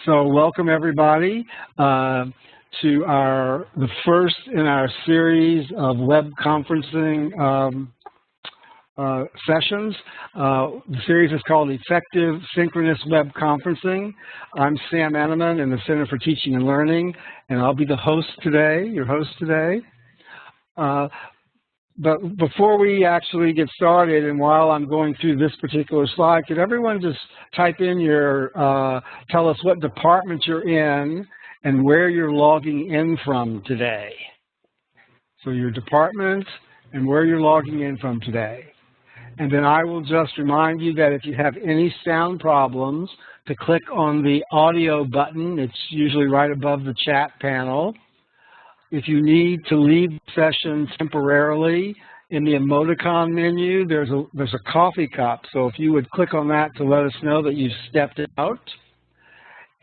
So welcome everybody to the first in our series of web conferencing sessions. The series is called Effective Synchronous Web Conferencing. I'm Sam Anneman in the Center for Teaching and Learning, and I'll be the host today, your host today. But before we actually get started, and while I'm going through this particular slide, could everyone just type in your, tell us what department you're in and where you're logging in from today. So your department and where you're logging in from today. And then I will just remind you that if you have any sound problems, to click on the audio button. It's usually right above the chat panel. If you need to leave the session temporarily, in the emoticon menu, there's a coffee cup. So if you would click on that to let us know that you've stepped out.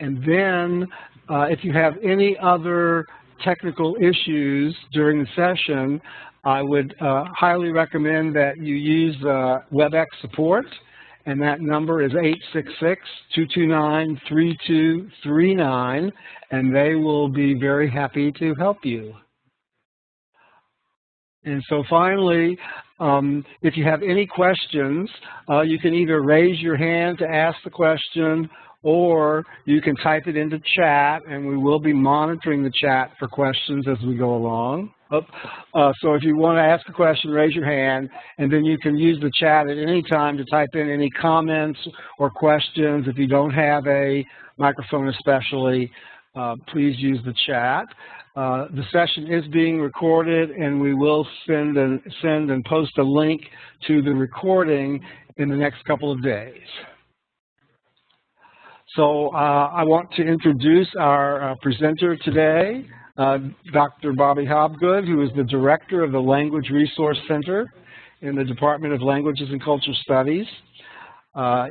And then if you have any other technical issues during the session, I would highly recommend that you use WebEx support. And that number is 866-229-3239, and they will be very happy to help you. And so finally, if you have any questions, you can either raise your hand to ask the question, or you can type it into chat, and we will be monitoring the chat for questions as we go along. So if you want to ask a question, raise your hand, and then you can use the chat at any time to type in any comments or questions. If you don't have a microphone especially, please use the chat. The session is being recorded, and we will send and post a link to the recording in the next couple of days. So I want to introduce our presenter today, Dr. Bobby Hobgood, who is the director of the Language Resource Center in the Department of Languages and Cultural Studies.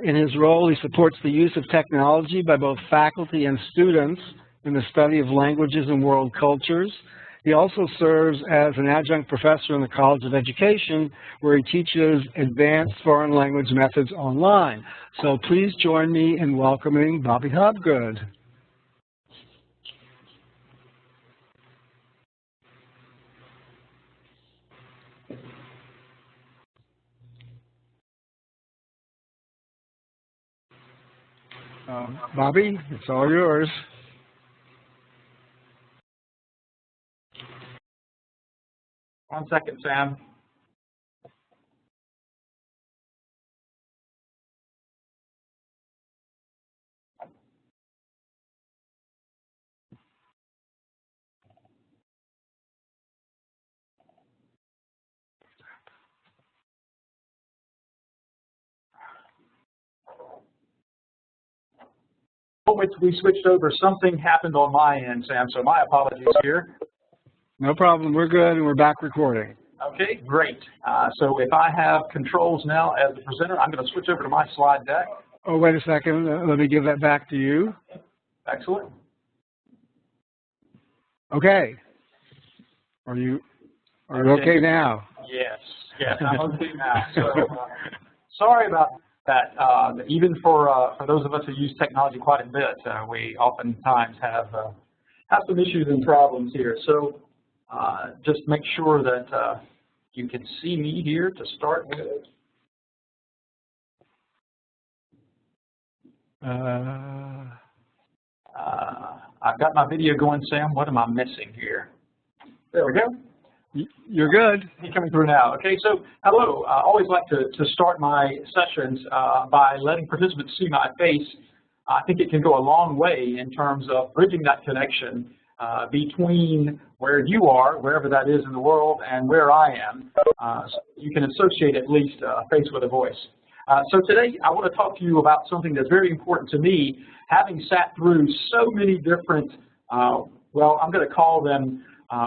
In his role, he supports the use of technology by both faculty and students in the study of languages and world cultures. He also serves as an adjunct professor in the College of Education, where he teaches advanced foreign language methods online. So please join me in welcoming Bobby Hobgood. Bobby, it's all yours. One second, Sam. We switched over. Something happened on my end, Sam, so my apologies here. No problem. We're good, and we're back recording. Okay, great. So if I have controls now as the presenter, I'm going to switch over to my slide deck. Oh, wait a second. Let me give that back to you. Excellent. Okay. Are you okay now? Yes, I'm okay now. So sorry about that. Even for those of us who use technology quite a bit, we oftentimes have some issues and problems here. So just make sure that you can see me here to start with. I've got my video going, Sam. What am I missing here? There we go. You're good. You're coming through now. Okay, so hello. I always like to start my sessions by letting participants see my face. I think it can go a long way in terms of bridging that connection between where you are, wherever that is in the world, and where I am. So you can associate at least a face with a voice. So today I want to talk to you about something that's very important to me, having sat through so many different, well, I'm going to call them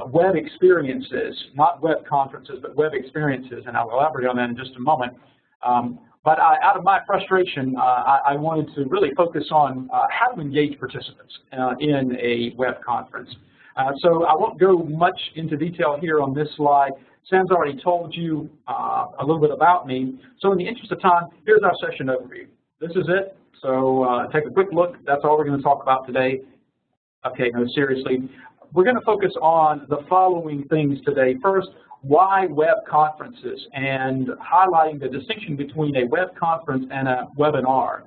web experiences, not web conferences, but web experiences, and I'll elaborate on that in just a moment. But out of my frustration, I wanted to really focus on how to engage participants in a web conference. So I won't go much into detail here on this slide. Sam's already told you a little bit about me. So in the interest of time, here's our session overview. This is it. So take a quick look. That's all we're going to talk about today. Okay, no, seriously. We're going to focus on the following things today. First, why web conferences, and highlighting the distinction between a web conference and a webinar.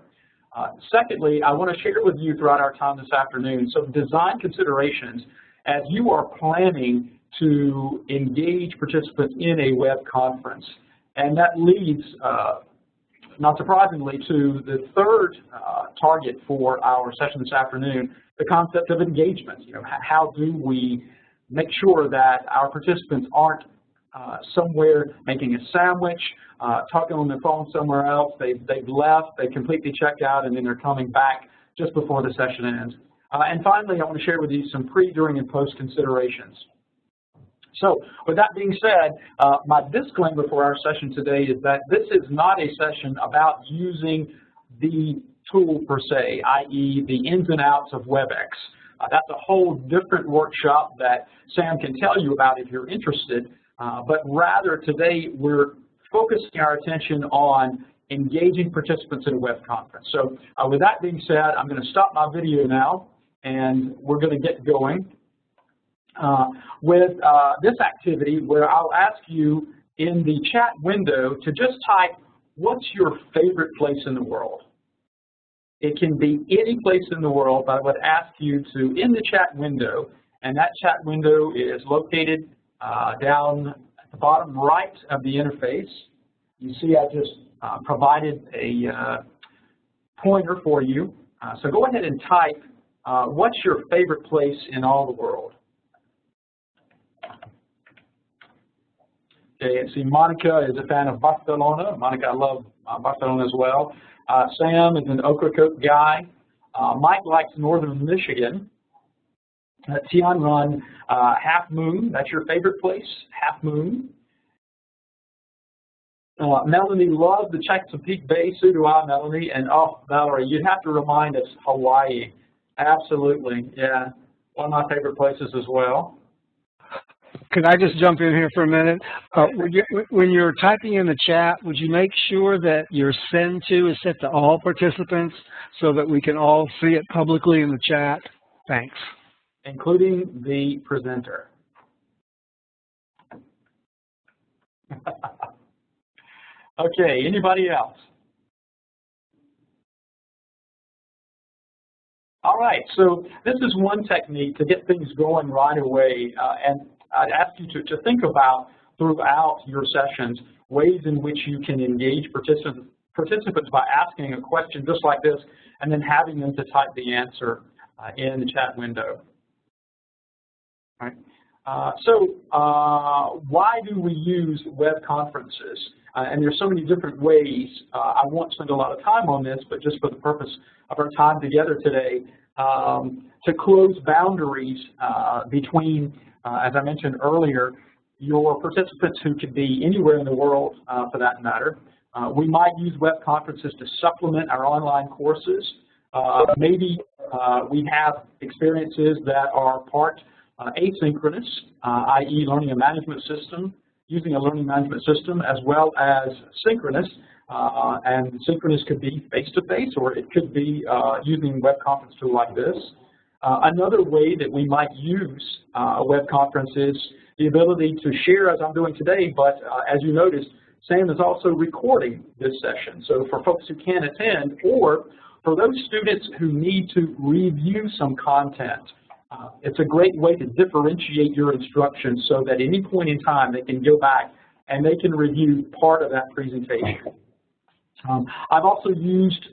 Secondly, I want to share with you throughout our time this afternoon some design considerations as you are planning to engage participants in a web conference. And that leads, not surprisingly, to the third target for our session this afternoon, the concept of engagement. You know, how do we make sure that our participants aren't somewhere making a sandwich, talking on their phone somewhere else, they've left, they completely checked out, and then they're coming back just before the session ends. And finally, I want to share with you some pre, during, and post considerations. So with that being said, my disclaimer for our session today is that this is not a session about using the tool per se, i.e. the ins and outs of WebEx. That's a whole different workshop that Sam can tell you about if you're interested, but rather today we're focusing our attention on engaging participants in a web conference. So with that being said, I'm going to stop my video now and we're going to get going with this activity where I'll ask you in the chat window to just type, what's your favorite place in the world? It can be any place in the world, but I would ask you to, in the chat window, and that chat window is located down at the bottom right of the interface. You see I just provided a pointer for you. So go ahead and type, what's your favorite place in all the world? Okay, see Monica is a fan of Barcelona. Monica, I love Barcelona as well. Sam is an Ocracoke guy. Mike likes northern Michigan. Tianran, Half Moon, that's your favorite place, Half Moon. Melanie loves the Chesapeake Bay, so do I, Melanie. And oh, Valerie, you'd have to remind us Hawaii. Absolutely, yeah, one of my favorite places as well. Can I just jump in here for a minute? When you're typing in the chat, would you make sure that your send to is set to all participants so that we can all see it publicly in the chat? Thanks. Including the presenter. Okay, anybody else? All right, so this is one technique to get things going right away, and I'd ask you to think about throughout your sessions ways in which you can engage participants by asking a question just like this and then having them to type the answer in the chat window. All right. Why do we use web conferences? And there's so many different ways. I won't spend a lot of time on this, but just for the purpose of our time together today, to close boundaries between, as I mentioned earlier, your participants who could be anywhere in the world for that matter. We might use web conferences to supplement our online courses. Maybe we have experiences that are part asynchronous, i.e. learning a management system, using a learning management system, as well as synchronous. And synchronous could be face-to-face, or it could be using a web conference tool like this. Another way that we might use a web conference is the ability to share as I'm doing today, but as you noticed, Sam is also recording this session. So for folks who can't attend, or for those students who need to review some content, it's a great way to differentiate your instruction so that at any point in time they can go back and they can review part of that presentation. I've also used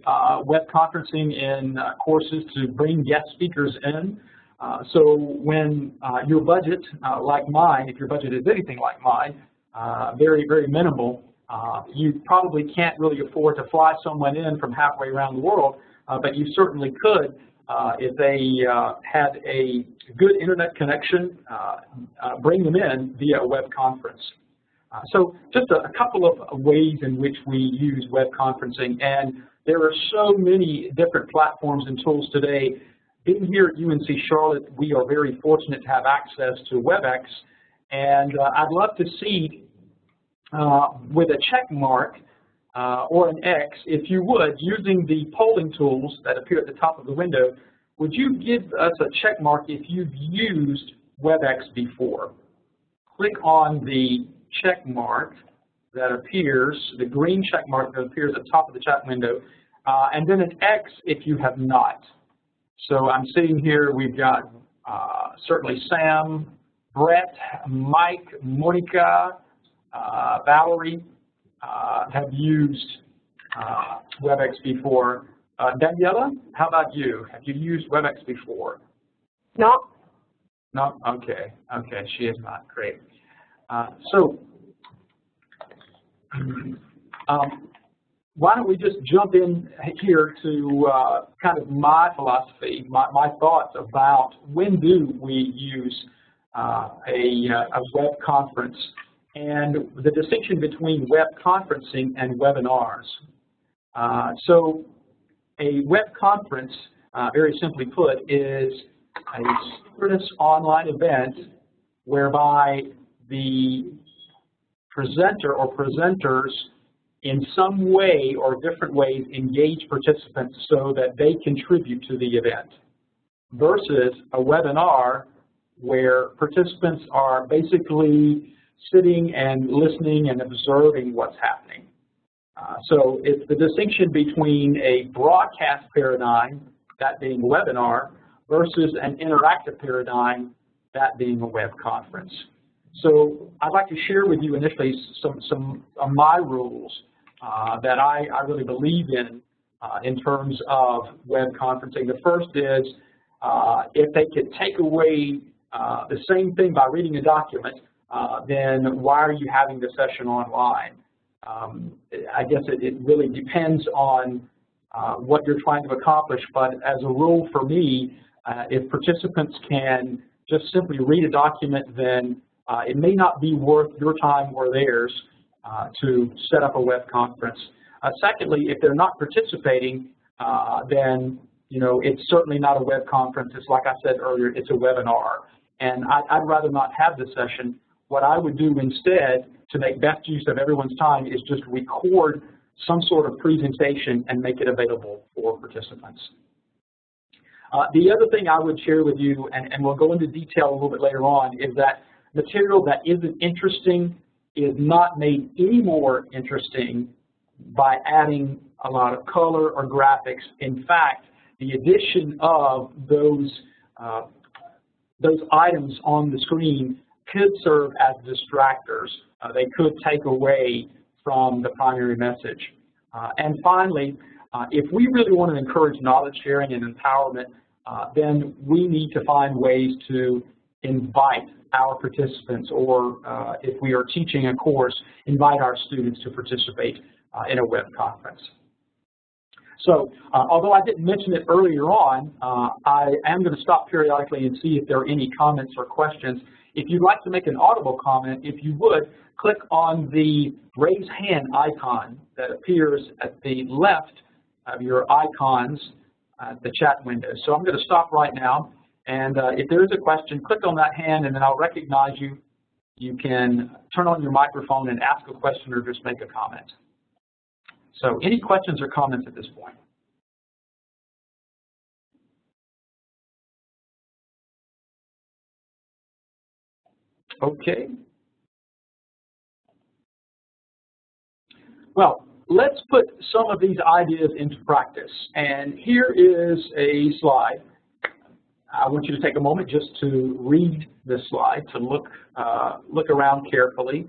web conferencing in courses to bring guest speakers in. So when your budget, like mine, if your budget is anything like mine, very, very minimal, you probably can't really afford to fly someone in from halfway around the world, but you certainly could if they had a good internet connection, bring them in via a web conference. So just a couple of ways in which we use web conferencing, and there are so many different platforms and tools today. Being here at UNC Charlotte, we are very fortunate to have access to WebEx, and I'd love to see with a check mark or an X, if you would, using the polling tools that appear at the top of the window, would you give us a check mark if you've used WebEx before? Click on the check mark that appears, the green check mark that appears at the top of the chat window, and then an X if you have not. So I'm seeing here we've got certainly Sam, Brett, Mike, Monica, Valerie have used WebEx before. Daniela, how about you? Have you used WebEx before? No. No? Okay. Okay, she is not. Great. So why don't we just jump in here to kind of my philosophy, my thoughts about when do we use a web conference and the distinction between web conferencing and webinars. So a web conference, very simply put, is a synchronous online event whereby the presenter or presenters in some way or different ways engage participants so that they contribute to the event, versus a webinar where participants are basically sitting and listening and observing what's happening. So it's the distinction between a broadcast paradigm, that being a webinar, versus an interactive paradigm, that being a web conference. So I'd like to share with you initially some of my rules that I really believe in terms of web conferencing. The first is if they could take away the same thing by reading a document, then why are you having the session online? I guess it really depends on what you're trying to accomplish, but as a rule for me, if participants can just simply read a document, then it may not be worth your time or theirs to set up a web conference. Secondly, if they're not participating, then it's certainly not a web conference. It's like I said earlier, it's a webinar. And I'd rather not have the session. What I would do instead to make best use of everyone's time is just record some sort of presentation and make it available for participants. The other thing I would share with you, and we'll go into detail a little bit later on, is that material that isn't interesting is not made any more interesting by adding a lot of color or graphics. In fact, the addition of those items on the screen could serve as distractors. They could take away from the primary message. And finally, if we really want to encourage knowledge sharing and empowerment, then we need to find ways to invite our participants, or if we are teaching a course, invite our students to participate in a web conference. So although I didn't mention it earlier on, I am going to stop periodically and see if there are any comments or questions. If you'd like to make an audible comment, if you would, click on the raise hand icon that appears at the left of your icons at the chat window. So I'm going to stop right now, and if there is a question, click on that hand and then I'll recognize you. You can turn on your microphone and ask a question or just make a comment. So any questions or comments at this point? Okay. Well, let's put some of these ideas into practice. And here is a slide. I want you to take a moment just to read this slide, to look around carefully.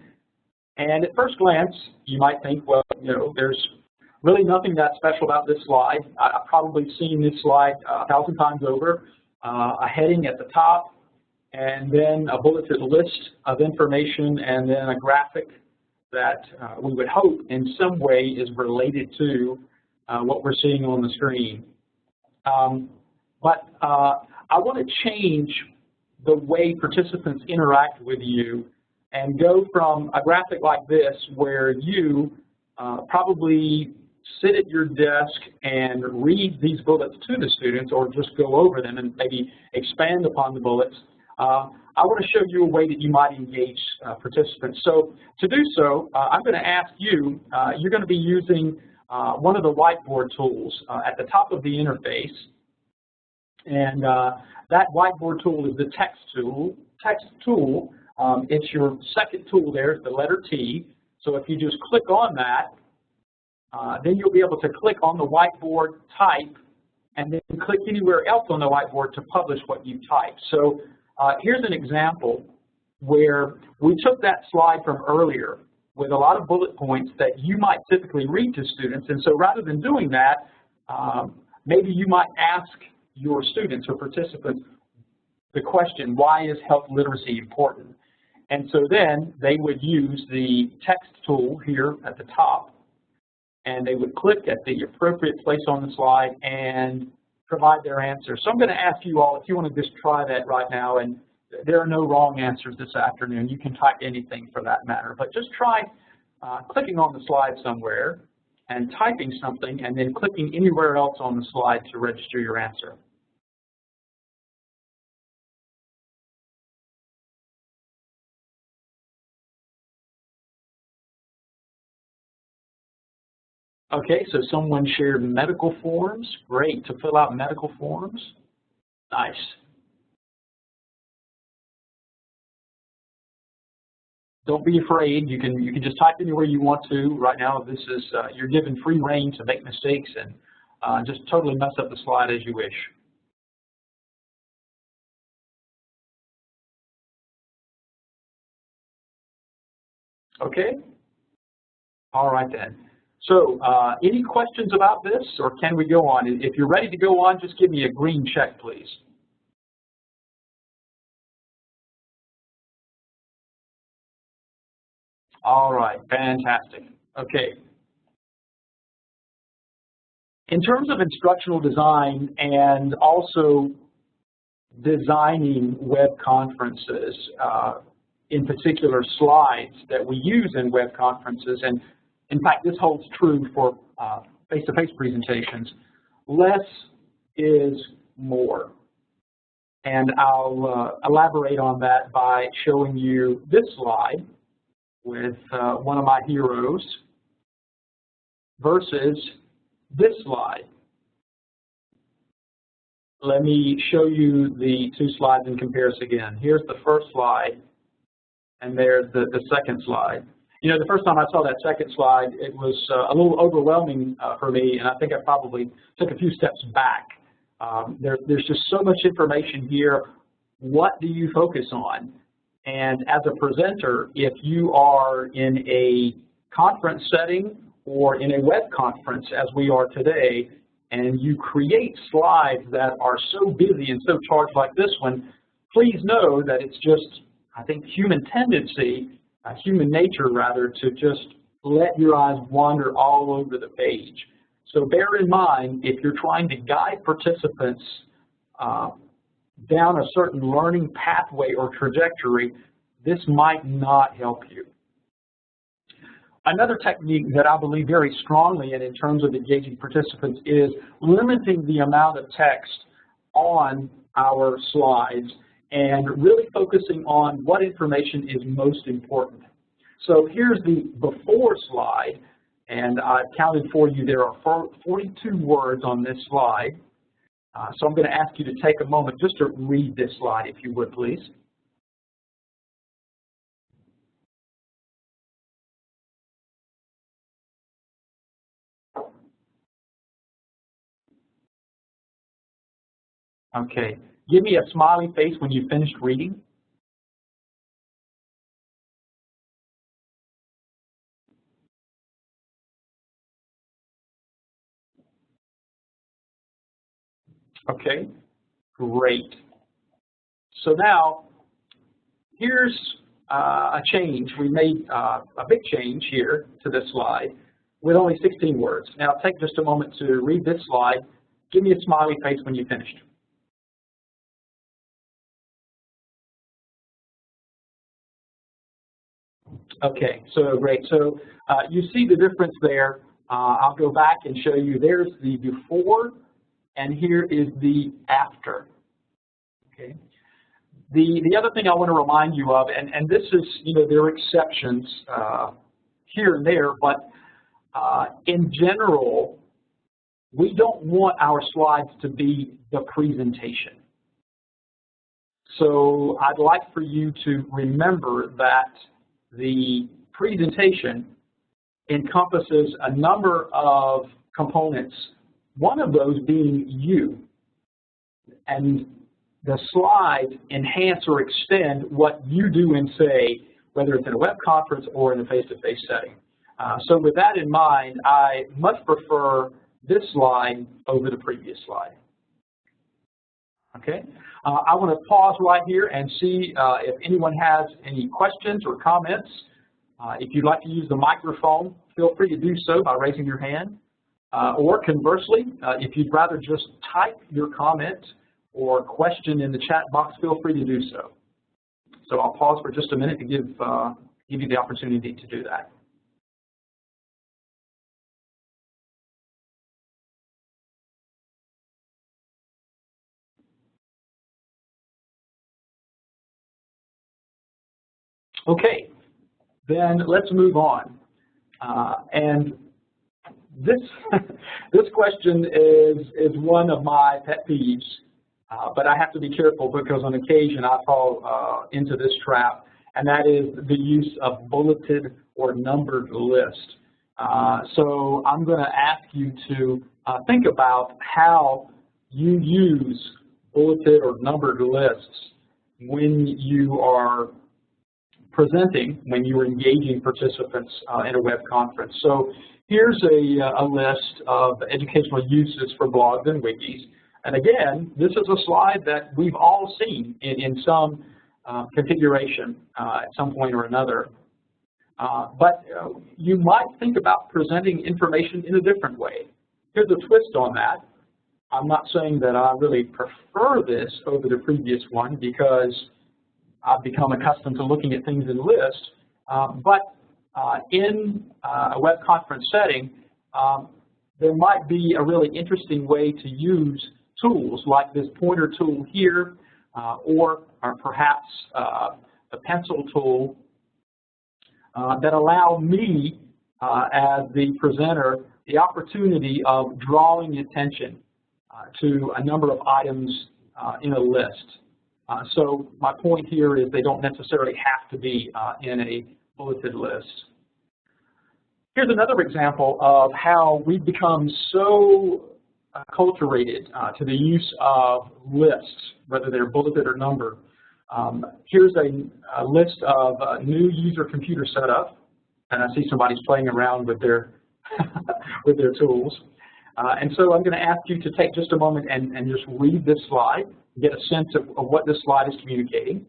And at first glance, you might think, well, there's really nothing that special about this slide. I've probably seen this slide 1,000 times over. A heading at the top, and then a bulleted list of information, and then a graphic that we would hope in some way is related to what we're seeing on the screen. But I want to change the way participants interact with you and go from a graphic like this where you probably sit at your desk and read these bullets to the students, or just go over them and maybe expand upon the bullets. I want to show you a way that you might engage participants. So to do so, I'm going to ask you, you're going to be using one of the whiteboard tools at the top of the interface. And that whiteboard tool is the text tool. It's your second tool there, it's the letter T. So if you just click on that, then you'll be able to click on the whiteboard, type, and then click anywhere else on the whiteboard to publish what you typed. So here's an example where we took that slide from earlier with a lot of bullet points that you might typically read to students. And so rather than doing that, maybe you might ask your students or participants the question, why is health literacy important? And so then they would use the text tool here at the top, and they would click at the appropriate place on the slide and provide their answer. So I'm going to ask you all if you want to just try that right now, and there are no wrong answers this afternoon. You can type anything for that matter, but just try clicking on the slide somewhere and typing something and then clicking anywhere else on the slide to register your answer. Okay, so someone shared medical forms. Great, to fill out medical forms. Nice. Don't be afraid. You can just type anywhere you want to. Right now, this is you're given free rein to make mistakes and just totally mess up the slide as you wish. Okay. All right then. So any questions about this, or can we go on? If you're ready to go on, just give me a green check, please. All right, fantastic. Okay. In terms of instructional design and also designing web conferences, in particular slides that we use in web conferences, and in fact, this holds true for face-to-face presentations. Less is more. And I'll elaborate on that by showing you this slide with one of my heroes versus this slide. Let me show you the two slides in comparison again. Here's the first slide, and there's the second slide. You know, the first time I saw that second slide, it was a little overwhelming for me, and I think I probably took a few steps back. There's just so much information here. What do you focus on? And as a presenter, if you are in a conference setting or in a web conference, as we are today, and you create slides that are so busy and so charged like this one, please know that it's just, I think, human tendency, human nature rather, to just let your eyes wander all over the page. So bear in mind, if you're trying to guide participants down a certain learning pathway or trajectory, this might not help you. Another technique that I believe very strongly in terms of engaging participants is limiting the amount of text on our slides and really focusing on what information is most important. So here's the before slide, and I've counted for you there are 42 words on this slide. So I'm going to ask you to take a moment just to read this slide, if you would, please. Okay. Give me a smiley face when you finished reading. Okay, great. So now, here's a change. We made a big change here to this slide with only 16 words. Now take just a moment to read this slide. Give me a smiley face when you finished. Okay, so great. So you see the difference there. I'll go back and show you. There's the before, and here is the after. Okay. The other thing I want to remind you of, and this is, there are exceptions here and there, but in general, we don't want our slides to be the presentation. So I'd like for you to remember that the presentation encompasses a number of components, one of those being you. And the slides enhance or extend what you do and say, whether it's in a web conference or in a face-to-face setting. So with that in mind, I much prefer this slide over the previous slide. Okay, I want to pause right here and see if anyone has any questions or comments. If you'd like to use the microphone, feel free to do so by raising your hand. Or conversely, if you'd rather just type your comment or question in the chat box, feel free to do so. So I'll pause for just a minute to give you the opportunity to do that. Okay, then let's move on. And this this question is one of my pet peeves, but I have to be careful because on occasion I fall into this trap, and that is the use of bulleted or numbered list. So I'm going to ask you to think about how you use bulleted or numbered lists when you are presenting, when you are engaging participants in a web conference. So here's a list of educational uses for blogs and wikis. And again, this is a slide that we've all seen in some configuration at some point or another. But you might think about presenting information in a different way. Here's a twist on that. I'm not saying that I really prefer this over the previous one because I've become accustomed to looking at things in lists, but in a web conference setting, there might be a really interesting way to use tools like this pointer tool here, or perhaps the pencil tool that allow me as the presenter the opportunity of drawing attention to a number of items in a list. So my point here is they don't necessarily have to be in a bulleted list. Here's another example of how we've become so acculturated to the use of lists, whether they're bulleted or numbered. Here's a list of new user computer setup, and I see somebody's playing around with their with their tools. And so I'm going to ask you to take just a moment and just read this slide, get a sense of what this slide is communicating.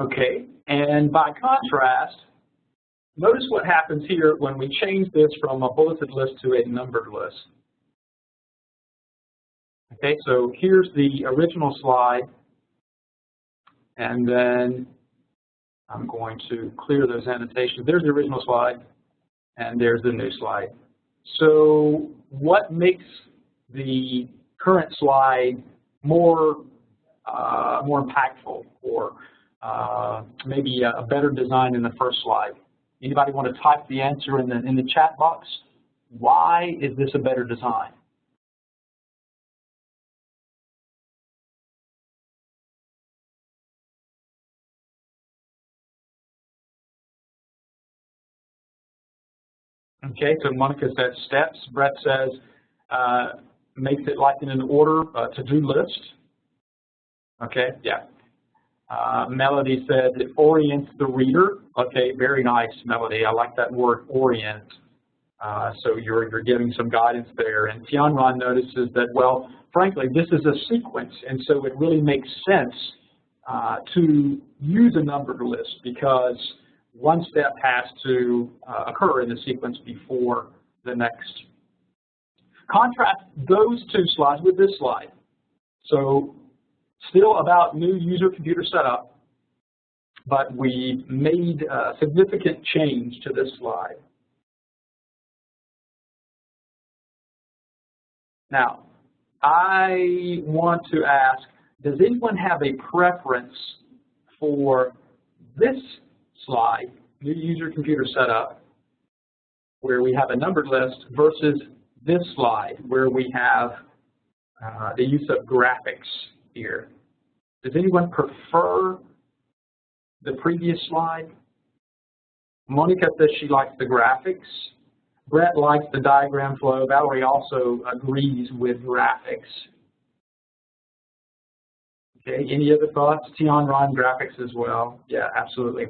Okay, and by contrast, notice what happens here when we change this from a bulleted list to a numbered list. Okay, so here's the original slide, and then I'm going to clear those annotations. There's the original slide, and there's the new slide. So what makes the current slide more impactful, or maybe a better design than the first slide? Anybody want to type the answer in the chat box? Why is this a better design? Okay, so Monica said steps. Brett says makes it like in an order to-do list. Okay, yeah. Melody said it orients the reader. Okay, very nice, Melody. I like that word, orient. So you're giving some guidance there. And Tianron notices that, well, frankly, this is a sequence, and so it really makes sense to use a numbered list because one step has to occur in the sequence before the next. Contrast those two slides with this slide. So still about new user computer setup, but we made a significant change to this slide. Now, I want to ask, does anyone have a preference for this slide, new user computer setup, where we have a numbered list, versus this slide, where we have the use of graphics here? Does anyone prefer the previous slide? Monica says she likes the graphics. Brett likes the diagram flow. Valerie also agrees with graphics. Okay, any other thoughts? Tion, Ron, graphics as well. Yeah, absolutely.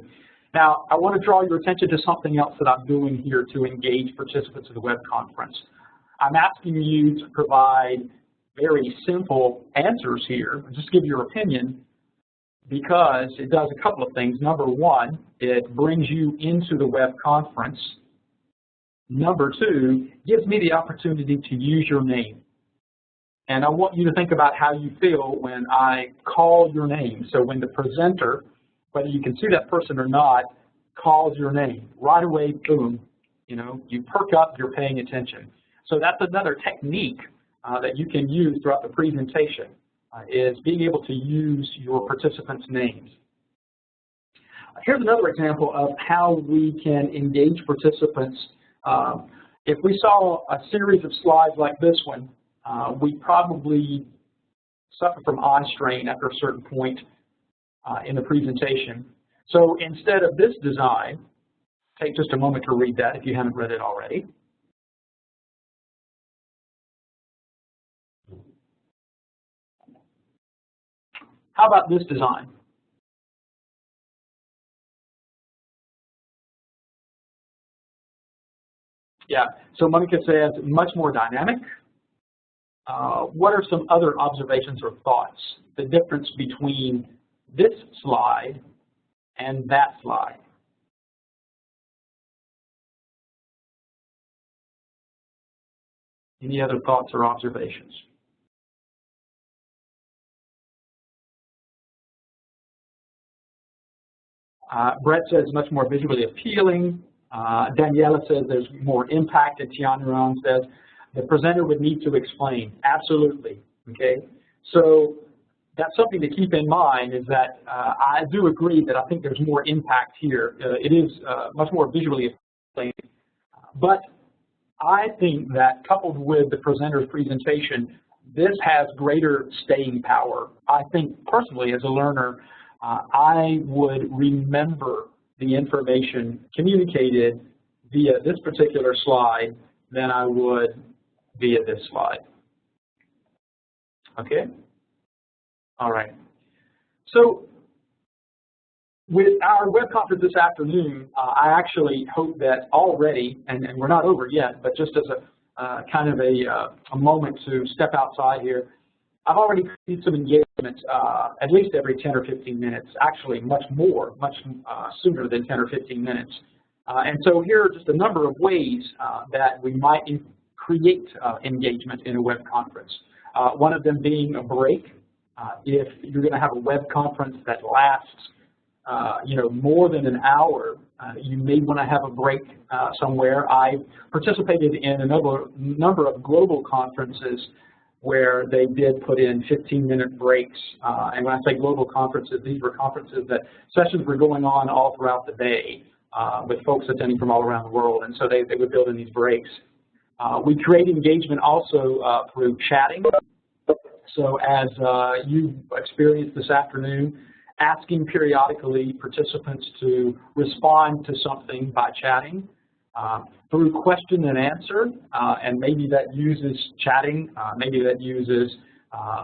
Now, I want to draw your attention to something else that I'm doing here to engage participants of the web conference. I'm asking you to provide very simple answers here, just give your opinion, because it does a couple of things. Number one, it brings you into the web conference. Number two, gives me the opportunity to use your name. And I want you to think about how you feel when I call your name. So when the presenter, whether you can see that person or not, calls your name, right away, boom, you perk up, you're paying attention. So that's another technique that you can use throughout the presentation, is being able to use your participants' names. Here's another example of how we can engage participants. If we saw a series of slides like this one, we probably suffer from eye strain after a certain point in the presentation. So instead of this design, take just a moment to read that if you haven't read it already. How about this design? Yeah, so Monica says much more dynamic. What are some other observations or thoughts? The difference between this slide and that slide? Any other thoughts or observations? Brett says much more visually appealing. Daniela says there's more impact, and Tianron says the presenter would need to explain. Absolutely, okay? So that's something to keep in mind, is that I do agree that I think there's more impact here. It is much more visually appealing, but I think that coupled with the presenter's presentation, this has greater staying power. I think personally as a learner, I would remember the information communicated via this particular slide than I would via this slide. Okay? All right. So with our web conference this afternoon, I actually hope that already, and we're not over yet, but just as a kind of a moment to step outside here, I've already created some engagement at least every 10 or 15 minutes, actually much more, much sooner than 10 or 15 minutes. And so here are just a number of ways that we might create engagement in a web conference. One of them being a break. If you're going to have a web conference that lasts more than an hour, you may want to have a break somewhere. I participated in a number of global conferences where they did put in 15-minute breaks. And when I say global conferences, these were conferences that sessions were going on all throughout the day with folks attending from all around the world. And so they would build in these breaks. We create engagement also through chatting. So as you experienced this afternoon, asking periodically participants to respond to something by chatting. Through question and answer, and maybe that uses chatting, maybe that uses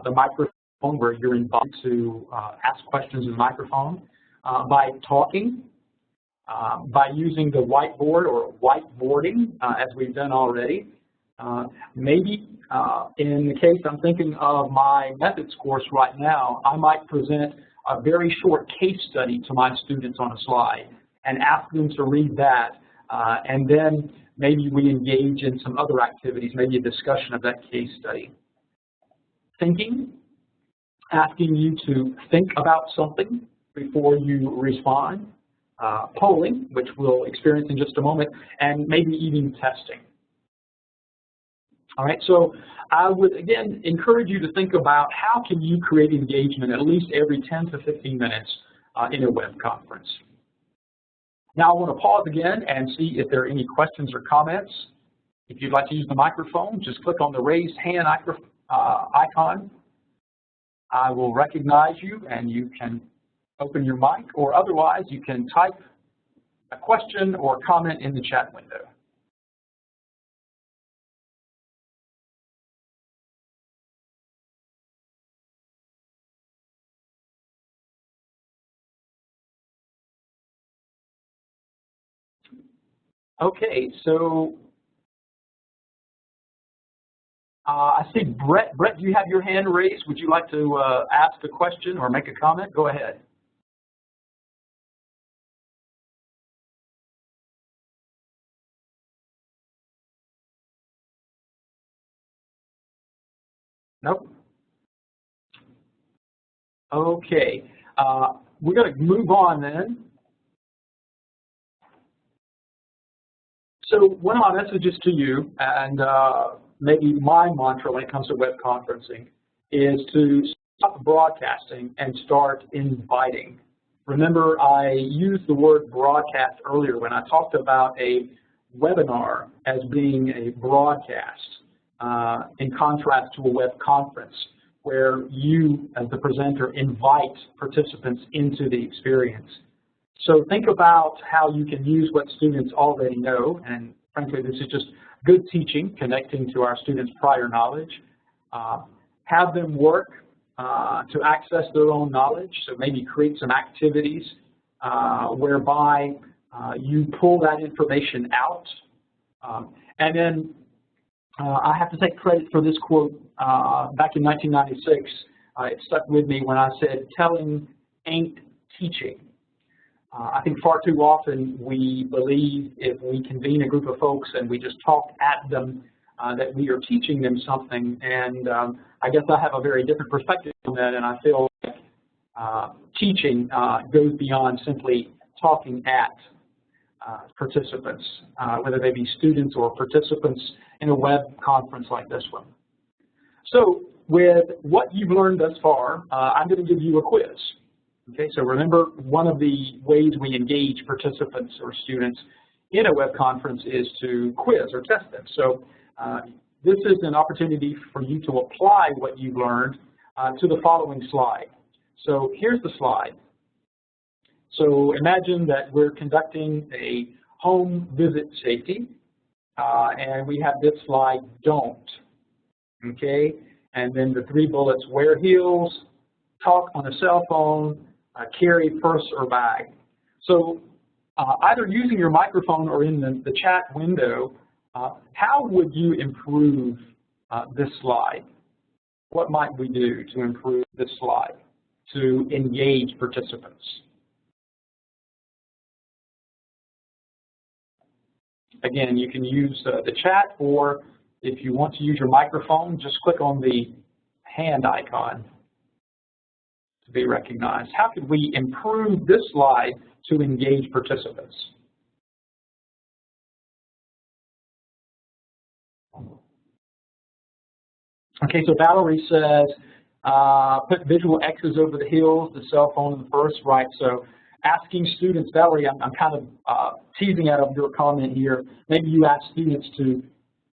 the microphone where you're invited to ask questions in the microphone, by talking, by using the whiteboard or whiteboarding, as we've done already. Maybe in the case I'm thinking of my methods course right now, I might present a very short case study to my students on a slide and ask them to read that. And then maybe we engage in some other activities, maybe a discussion of that case study. Thinking, asking you to think about something before you respond, polling, which we'll experience in just a moment, and maybe even testing. All right, so I would, again, encourage you to think about how can you create engagement at least every 10 to 15 minutes in a web conference. Now I want to pause again and see if there are any questions or comments. If you'd like to use the microphone, just click on the raised hand icon. I will recognize you and you can open your mic, or otherwise you can type a question or comment in the chat window. Okay, so I see Brett. Brett, do you have your hand raised? Would you like to ask a question or make a comment? Go ahead. Nope. Okay, we're going to move on then. So one of my messages to you, and maybe my mantra when it comes to web conferencing, is to stop broadcasting and start inviting. Remember, I used the word broadcast earlier when I talked about a webinar as being a broadcast in contrast to a web conference where you, as the presenter, invite participants into the experience. So think about how you can use what students already know, and frankly this is just good teaching, connecting to our students' prior knowledge. Have them work to access their own knowledge, so maybe create some activities whereby you pull that information out. And then I have to take credit for this quote back in 1996. It stuck with me when I said, "Telling ain't teaching." I think far too often we believe if we convene a group of folks and we just talk at them that we are teaching them something, and I guess I have a very different perspective on that, and I feel like teaching goes beyond simply talking at participants, whether they be students or participants in a web conference like this one. So with what you've learned thus far, I'm going to give you a quiz. Okay, so remember, one of the ways we engage participants or students in a web conference is to quiz or test them. So this is an opportunity for you to apply what you've learned to the following slide. So here's the slide. So imagine that we're conducting a home visit safety, and we have this slide, don't. Okay, and then the 3 bullets: wear heels, talk on a cell phone, carry purse or bag. So either using your microphone or in the chat window, how would you improve this slide? What might we do to improve this slide to engage participants? Again, you can use the chat, or if you want to use your microphone, just click on the hand icon to be recognized. How could we improve this slide to engage participants? Okay, so Valerie says, put visual X's over the heels, the cell phone, and the purse, right? So asking students, Valerie, I'm kind of teasing out of your comment here. Maybe you ask students to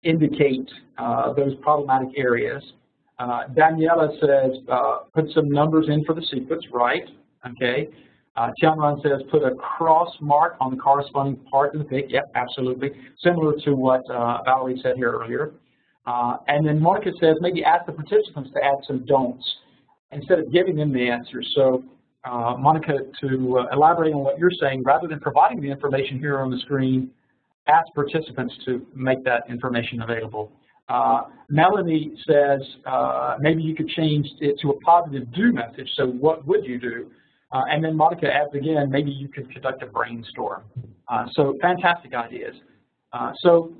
indicate those problematic areas. Daniela says, put some numbers in for the sequence, right? Okay. Tianran says, put a cross mark on the corresponding part of the pic. Yep, absolutely. Similar to what Valerie said here earlier. And then Monica says, maybe ask the participants to add some don'ts instead of giving them the answers. So Monica, to elaborate on what you're saying, rather than providing the information here on the screen, ask participants to make that information available. Melanie says maybe you could change it to a positive do message, so what would you do? And then Monica adds again, maybe you could conduct a brainstorm. So fantastic ideas. So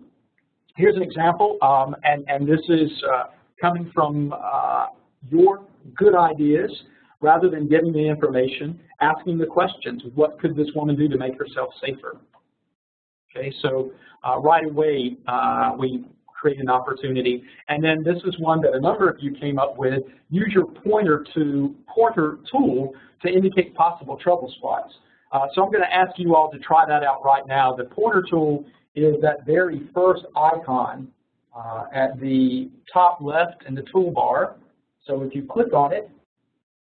here's an example, and this is coming from your good ideas. rather than getting the information, asking the questions. What could this woman do to make herself safer? Okay, so right away we create an opportunity. And then this is one that a number of you came up with. Use your pointer tool to indicate possible trouble spots. So I'm going to ask you all to try that out right now. The pointer tool is that very first icon at the top left in the toolbar. So if you click on it,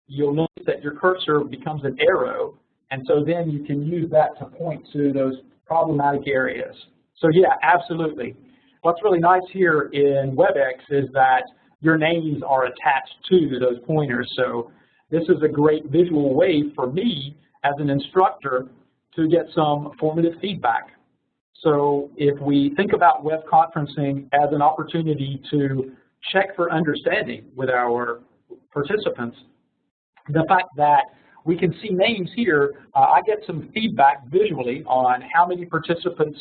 you'll notice that your cursor becomes an arrow, and so then you can use that to point to those problematic areas. So yeah, absolutely. What's really nice here in WebEx is that your names are attached to those pointers, so this is a great visual way for me as an instructor to get some formative feedback. So if we think about web conferencing as an opportunity to check for understanding with our participants, the fact that we can see names here, I get some feedback visually on how many participants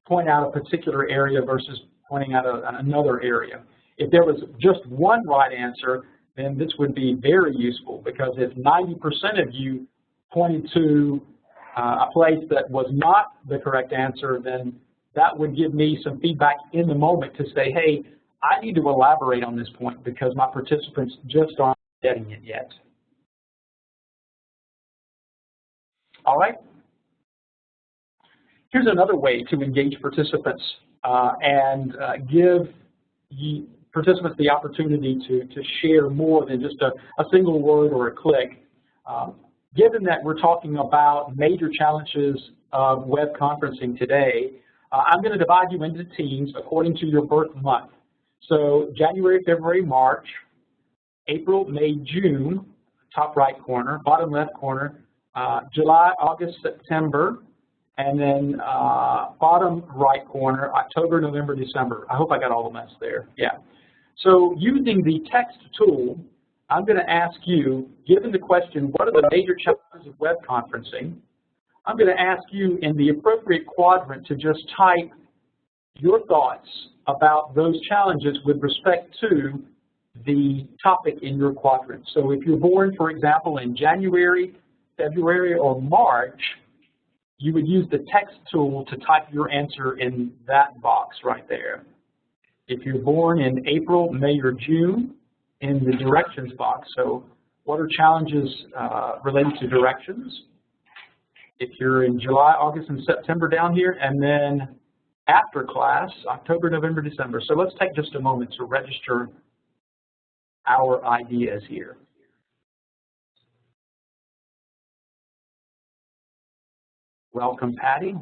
point out a particular area versus pointing out another area. If there was just one right answer, then this would be very useful, because if 90% of you pointed to a place that was not the correct answer, then that would give me some feedback in the moment to say, hey, I need to elaborate on this point because my participants just aren't getting it yet. All right. Here's another way to engage participants and give participants the opportunity to share more than just a single word or a click. Given that we're talking about major challenges of web conferencing today, I'm going to divide you into teams according to your birth month. So January, February, March, April, May, June, top right corner, bottom left corner, July, August, September, and then bottom right corner, October, November, December. I hope I got all the mess there. Yeah. So using the text tool, I'm going to ask you, given the question, what are the major challenges of web conferencing? I'm going to ask you in the appropriate quadrant to just type your thoughts about those challenges with respect to the topic in your quadrant. So if you're born, for example, in January, February, or March, you would use the text tool to type your answer in that box right there. If you're born in April, May, or June, in the directions box. So what are challenges related to directions? If you're in July, August, and September down here, and then after class, October, November, December. So let's take just a moment to register our ideas here. Welcome, Patty.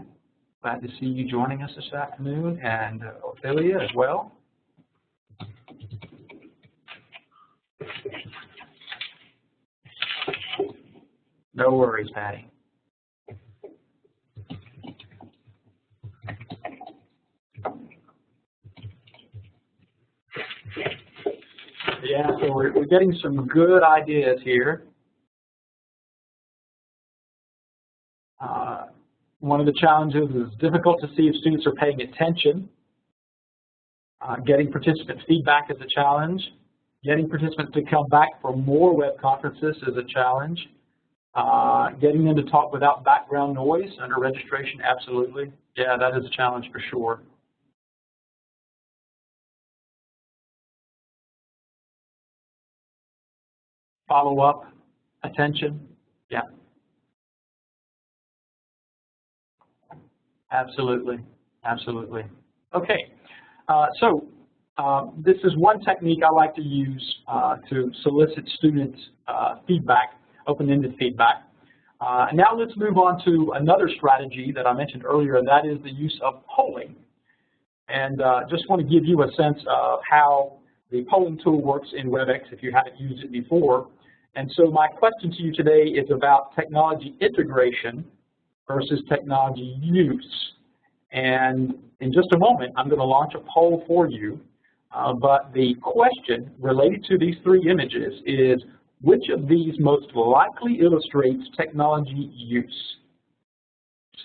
Glad to see you joining us this afternoon, and Ophelia as well. No worries, Patty. Yeah, so we're getting some good ideas here. One of the challenges is difficult to see if students are paying attention. Getting participant feedback is a challenge. Getting participants to come back for more web conferences is a challenge. Getting them to talk without background noise under registration, absolutely. Yeah, that is a challenge for sure. Follow-up, attention, yeah. Absolutely, absolutely. Okay, so this is one technique I like to use to solicit student feedback, open-ended feedback. Now let's move on to another strategy that I mentioned earlier, and that is the use of polling. And just want to give you a sense of how the polling tool works in WebEx if you haven't used it before. And so my question to you today is about technology integration versus technology use. And in just a moment, I'm going to launch a poll for you. But the question related to these three images is, which of these most likely illustrates technology use?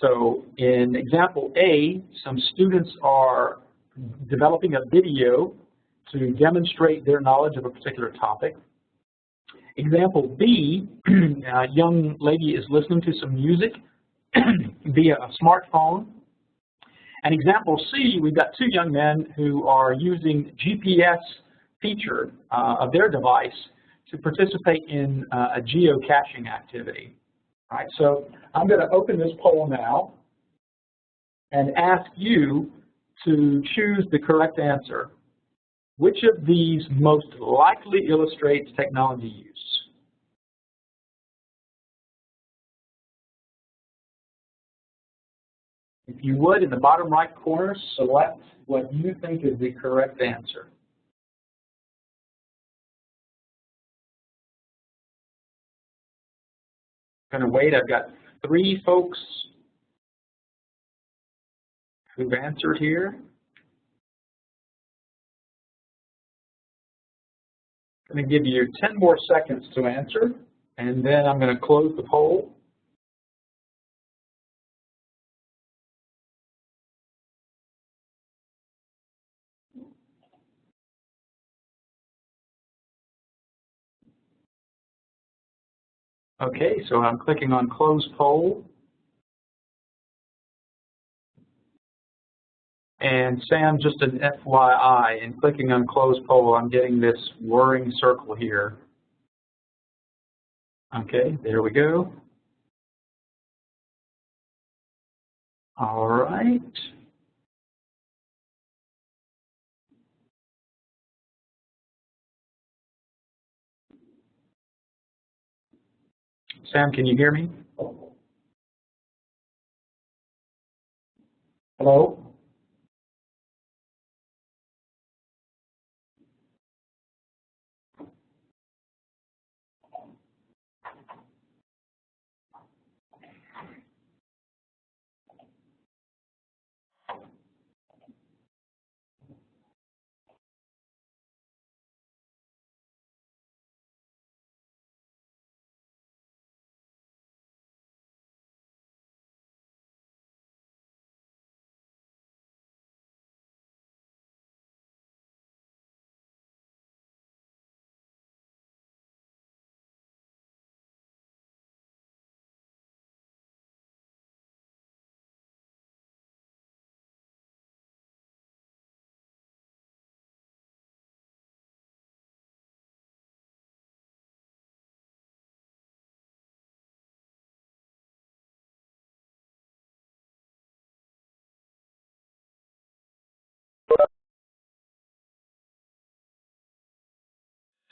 So in example A, some students are developing a video to demonstrate their knowledge of a particular topic. Example B, a young lady is listening to some music via a smartphone. And example C, we've got two young men who are using GPS feature of their device to participate in a geocaching activity. All right, so I'm going to open this poll now and ask you to choose the correct answer. Which of these most likely illustrates technology use? If you would, in the bottom right corner, select what you think is the correct answer. I'm going to wait. I've got 3 folks who've answered here. I'm going to give you 10 more seconds to answer, and then I'm going to close the poll. Okay, so I'm clicking on Close Poll. And Sam, just an FYI, in clicking on Close Poll, I'm getting this whirring circle here. Okay, there we go. All right. Sam, can you hear me? Hello?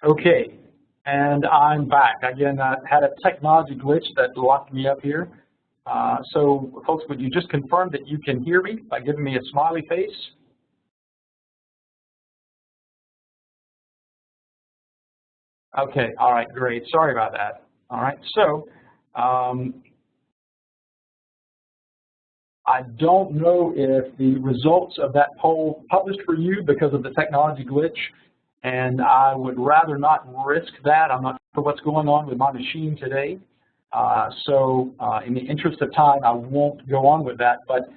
Okay, and I'm back. Again, I had a technology glitch that locked me up here. So, folks, would you just confirm that you can hear me by giving me a smiley face? Okay, all right, great. Sorry about that. All right, so I don't know if the results of that poll published for you because of the technology glitch, and I would rather not risk that. I'm not sure what's going on with my machine today. So in the interest of time, I won't go on with that, but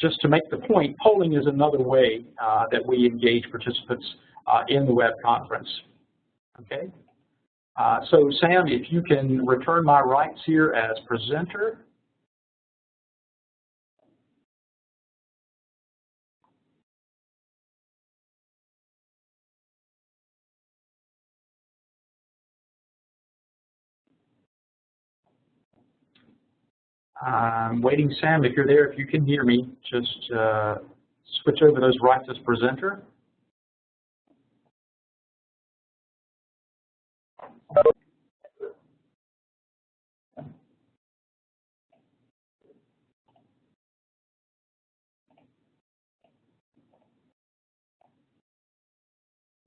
just to make the point, polling is another way that we engage participants in the web conference. Okay? So Sam, if you can return my rights here as presenter. I'm waiting, Sam, if you're there, if you can hear me, just switch over those rights as presenter.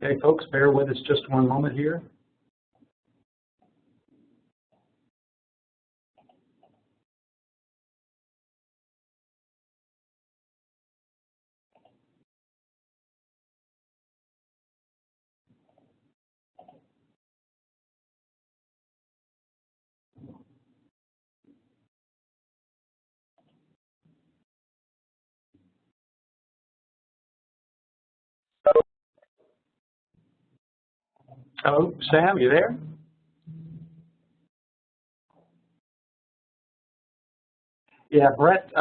Okay, folks, bear with us just one moment here. Oh, Sam, you there? Yeah, Brett,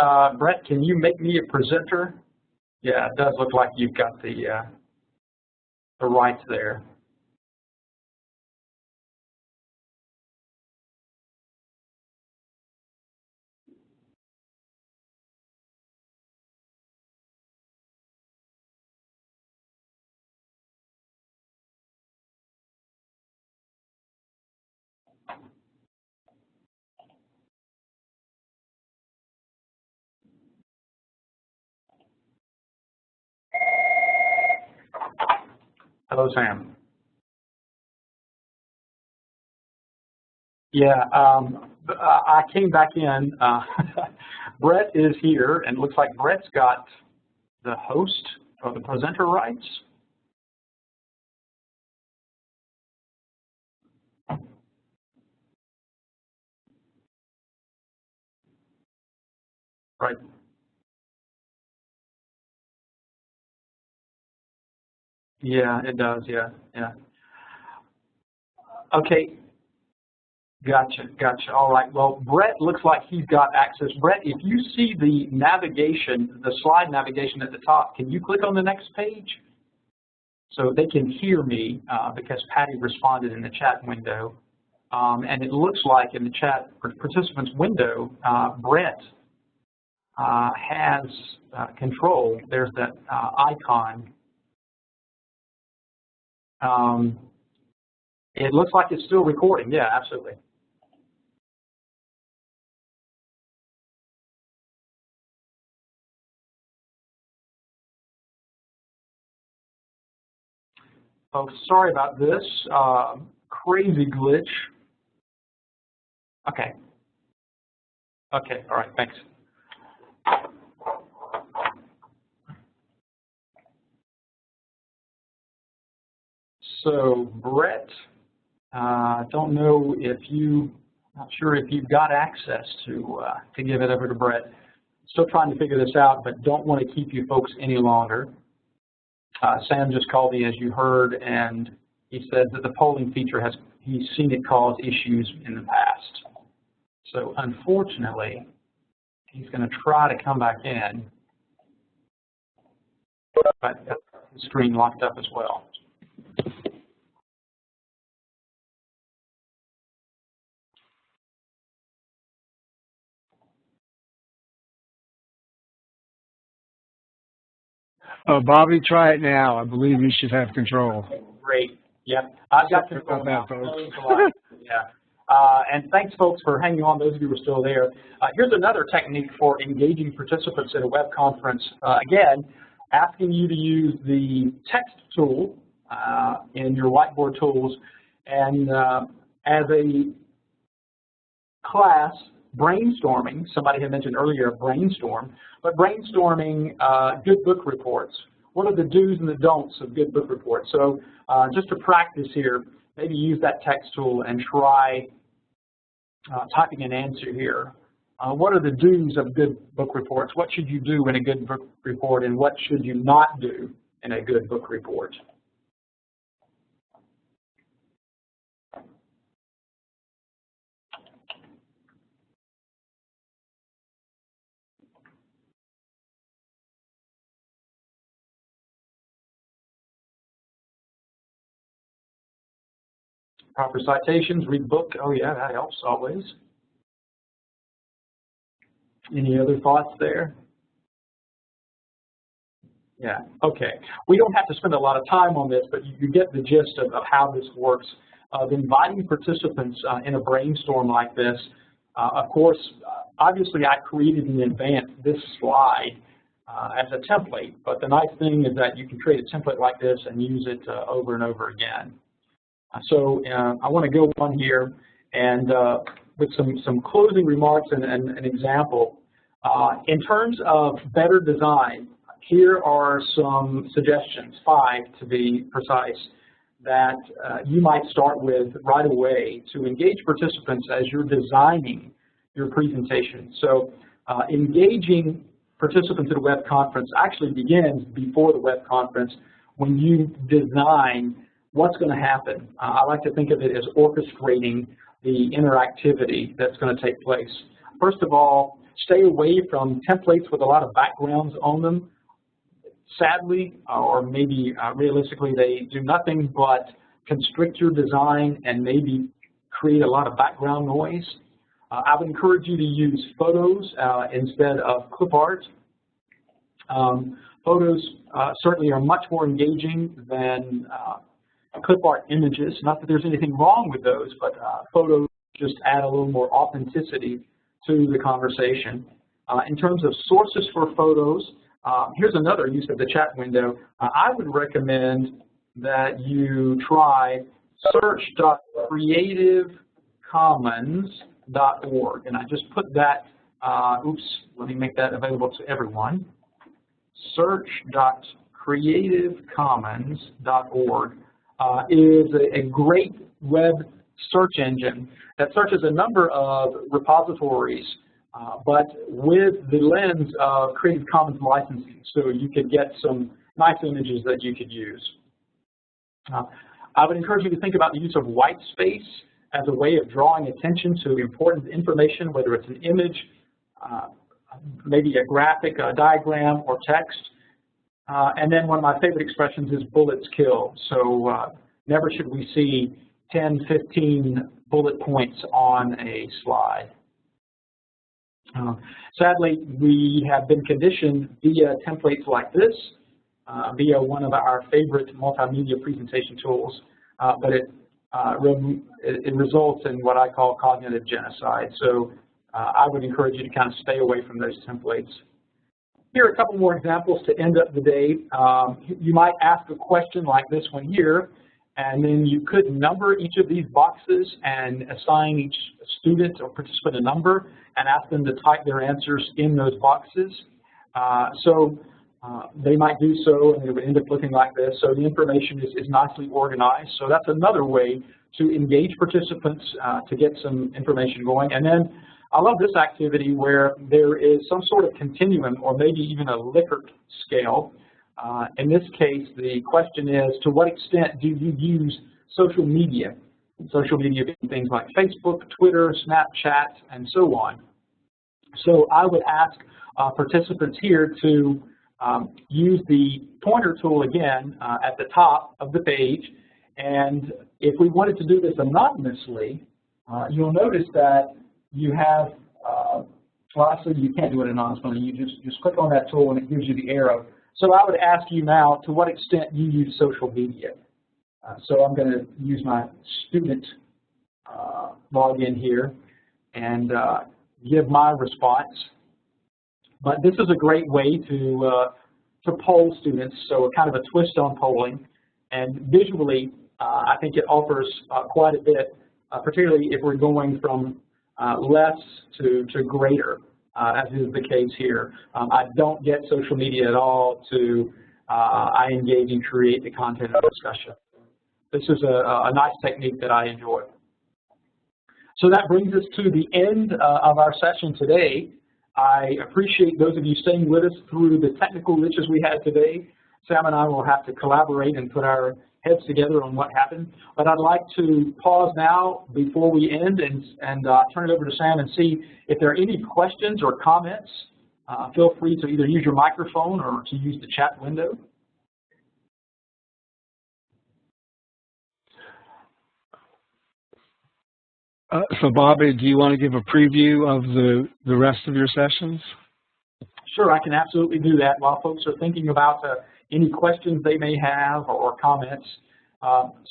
can you make me a presenter? Yeah, it does look like you've got the rights there. Hello, Sam. Yeah, I came back in. Brett is here, and it looks like Brett's got the host or the presenter rights. Right. Yeah, it does. Yeah, yeah. Okay. Gotcha, gotcha. All right. Well, Brett looks like he's got access. Brett, if you see the navigation, the slide navigation at the top, can you click on the next page? So they can hear me because Patty responded in the chat window. And it looks like in the chat participants window, Brett has control. There's that icon. It looks like it's still recording. Yeah, absolutely. Folks, sorry about this crazy glitch. Okay. Okay, all right, thanks. So Brett, don't know if not sure if you've got access to give it over to Brett. Still trying to figure this out, but don't want to keep you folks any longer. Sam just called me, as you heard, and he said that the polling feature he's seen it cause issues in the past. So unfortunately, he's going to try to come back in, but the screen locked up as well. Bobby, try it now. I believe you should have control. Great. Yep. I've got control now. Yeah. And thanks, folks, for hanging on, those of you who are still there. Here's another technique for engaging participants in a web conference. Again, asking you to use the text tool in your whiteboard tools, and as a class, brainstorming. Somebody had mentioned earlier brainstorm, but brainstorming good book reports. What are the do's and the don'ts of good book reports? So just to practice here, maybe use that text tool and try typing an answer here. What are the do's of good book reports? What should you do in a good book report, and what should you not do in a good book report? Proper citations, read book. Oh yeah, that helps always. Any other thoughts there? Yeah, okay. We don't have to spend a lot of time on this, but you get the gist of how this works. Of inviting participants in a brainstorm like this. Of course, obviously I created in advance this slide as a template, but the nice thing is that you can create a template like this and use it over and over again. So I want to go on here and with some closing remarks and an example. In terms of better design, here are some suggestions, 5 to be precise, that you might start with right away to engage participants as you're designing your presentation. So engaging participants at a web conference actually begins before the web conference when you design what's going to happen. I like to think of it as orchestrating the interactivity that's going to take place. First of all, Stay away from templates with a lot of backgrounds on them. Sadly, or maybe realistically, they do nothing but constrict your design and maybe create a lot of background noise. I would encourage you to use photos instead of clip art. Photos certainly are much more engaging than clip art images. Not that there's anything wrong with those, but photos just add a little more authenticity to the conversation. In terms of sources for photos, here's another use of the chat window. I would recommend that you try search.creativecommons.org, and I just put that, let me make that available to everyone. Search.creativecommons.org is a great web search engine that searches a number of repositories, but with the lens of Creative Commons licensing, so you could get some nice images that you could use. I would encourage you to think about the use of white space as a way of drawing attention to important information, whether it's an image, maybe a graphic, a diagram, or text. And then one of my favorite expressions is bullets kill. So never should we see 10, 15 bullet points on a slide. Sadly, we have been conditioned via templates like this, via one of our favorite multimedia presentation tools, but it results in what I call cognitive genocide. So I would encourage you to kind of stay away from those templates. Here are a couple more examples to end up the day. You might ask a question like this one here, and then you could number each of these boxes and assign each student or participant a number and ask them to type their answers in those boxes. They might do so, and it would end up looking like this. So the information is nicely organized. So that's another way to engage participants to get some information going. And then I love this activity where there is some sort of continuum or maybe even a Likert scale. In this case, the question is, to what extent do you use social media? Social media being things like Facebook, Twitter, Snapchat, and so on. So I would ask participants here to use the pointer tool again at the top of the page. And if we wanted to do this anonymously, you'll notice that you have, well, actually you can't do it anonymously. You just click on that tool and it gives you the arrow. So I would ask you now to what extent you use social media. So I'm going to use my student login here and give my response. But this is a great way to poll students, so kind of a twist on polling. And visually, I think it offers quite a bit, particularly if we're going from less to greater, as is the case here. I don't get social media at all to I engage and create the content of discussion. This is a nice technique that I enjoy. So that brings us to the end of our session today. I appreciate those of you staying with us through the technical glitches we had today. Sam and I will have to collaborate and put our heads together on what happened. But I'd like to pause now before we end and turn it over to Sam and see if there are any questions or comments. Feel free to either use your microphone or to use the chat window. So Bobby, do you want to give a preview of the rest of your sessions? Sure, I can absolutely do that while folks are thinking about any questions they may have or comments.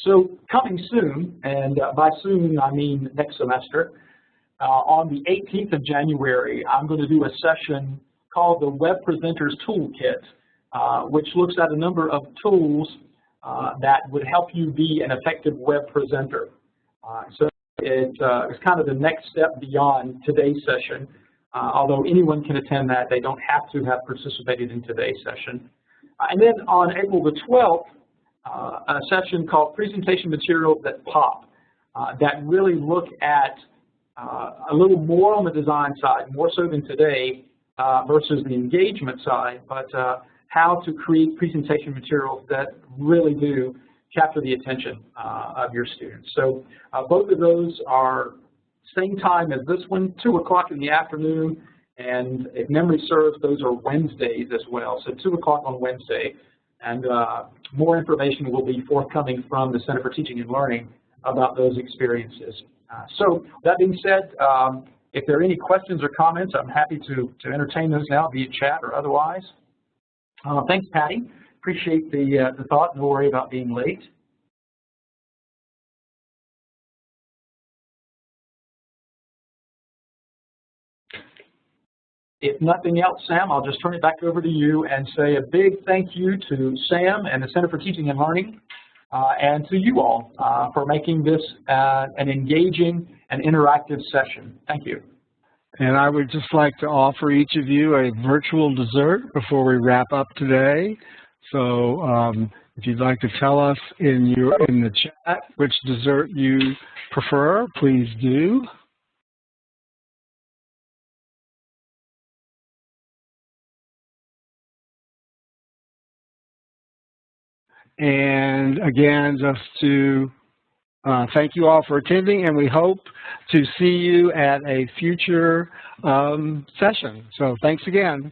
So coming soon, and by soon I mean next semester, on the 18th of January, I'm going to do a session called the Web Presenters Toolkit, which looks at a number of tools that would help you be an effective web presenter. So it's kind of the next step beyond today's session. Although anyone can attend that, they don't have to have participated in today's session. And then on April the 12th, a session called Presentation Materials That Pop, that really look at a little more on the design side, more so than today, versus the engagement side, but how to create presentation materials that really do capture the attention of your students. So both of those are same time as this one, 2 o'clock in the afternoon, And if memory serves, those are Wednesdays as well, so 2 o'clock on Wednesday. And more information will be forthcoming from the Center for Teaching and Learning about those experiences. So that being said, if there are any questions or comments, I'm happy to entertain those now via chat or otherwise. Thanks, Patty. Appreciate the thought. No worry about being late. If nothing else, Sam, I'll just turn it back over to you and say a big thank you to Sam and the Center for Teaching and Learning and to you all for making this an engaging and interactive session. Thank you. And I would just like to offer each of you a virtual dessert before we wrap up today. So if you'd like to tell us in the chat which dessert you prefer, please do. And again, just to thank you all for attending, and we hope to see you at a future session. So thanks again.